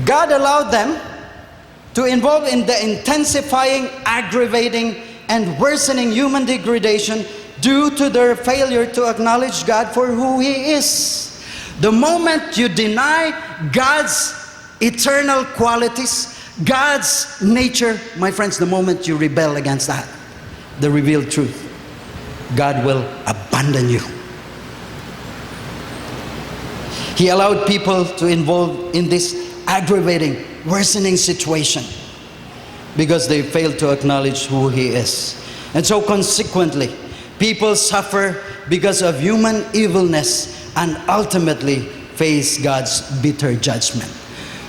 God allowed them to involve in the intensifying, aggravating, and worsening human degradation due to their failure to acknowledge God for who He is. The moment you deny God's eternal qualities, God's nature, my friends, the moment you rebel against that, the revealed truth, God will abandon you. He allowed people to involve in this aggravating, worsening situation because they failed to acknowledge who He is. And so consequently, people suffer because of human evilness and ultimately face God's bitter judgment.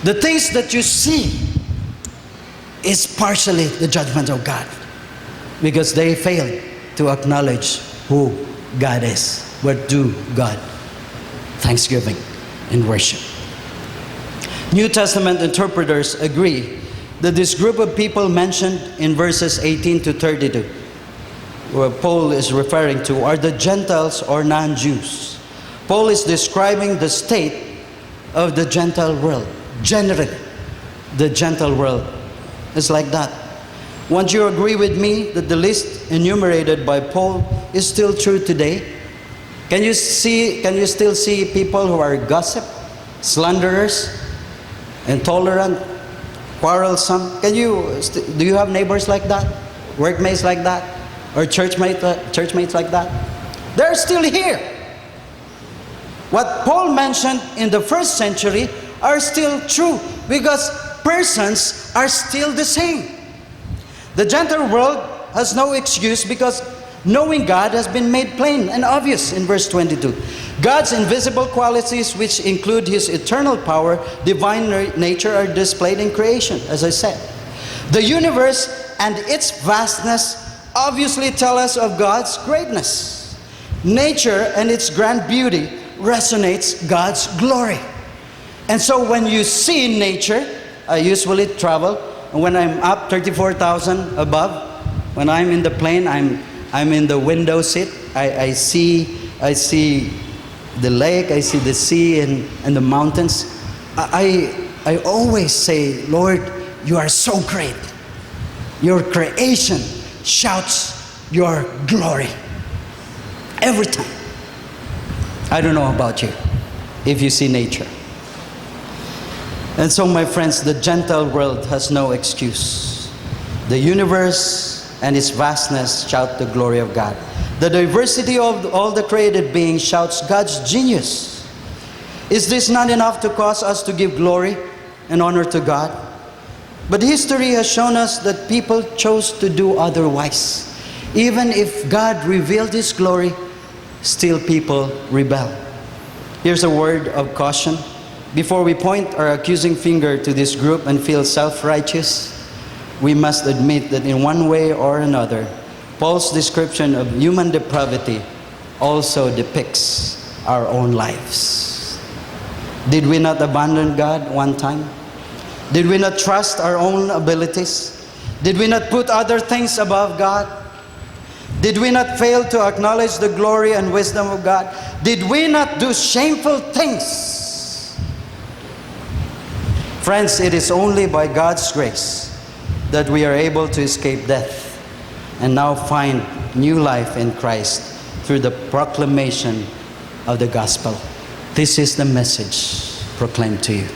The things that you see is partially the judgment of God because they failed to acknowledge who God is. But do God thanksgiving and worship. New Testament interpreters agree that this group of people mentioned in verses 18 to 32, where Paul is referring to, are the Gentiles or non-Jews. Paul is describing the state of the Gentile world. Generally, the Gentile world is like that. Won't you agree with me that the list enumerated by Paul is still true today? Can you still see people who are gossip, slanderers, intolerant, quarrelsome? Do you have neighbors like that? Workmates like that? Or churchmates like that? They're still here. What Paul mentioned in the first century are still true because persons are still the same. The Gentile world has no excuse because knowing God has been made plain and obvious in verse 22. God's invisible qualities, which include His eternal power, divine nature, are displayed in creation, as I said. The universe and its vastness obviously tell us of God's greatness. Nature and its grand beauty resonates God's glory. And so when you see nature, I usually travel, and when I'm up 34,000 above, when I'm in the plane, I'm in the window seat. I see the lake, I see the sea and the mountains. I always say, Lord, you are so great. Your creation shouts your glory every time. I don't know about you, if you see nature. And so, my friends, the Gentile world has no excuse. The universe and its vastness shout the glory of God. The diversity of all the created beings shouts God's genius. Is this not enough to cause us to give glory and honor to God? But history has shown us that people chose to do otherwise. Even if God revealed His glory, still people rebel. Here's a word of caution. Before we point our accusing finger to this group and feel self-righteous, we must admit that in one way or another, Paul's description of human depravity also depicts our own lives. Did we not abandon God one time? Did we not trust our own abilities? Did we not put other things above God? Did we not fail to acknowledge the glory and wisdom of God? Did we not do shameful things? Friends, it is only by God's grace that we are able to escape death and now find new life in Christ through the proclamation of the gospel. This is the message proclaimed to you.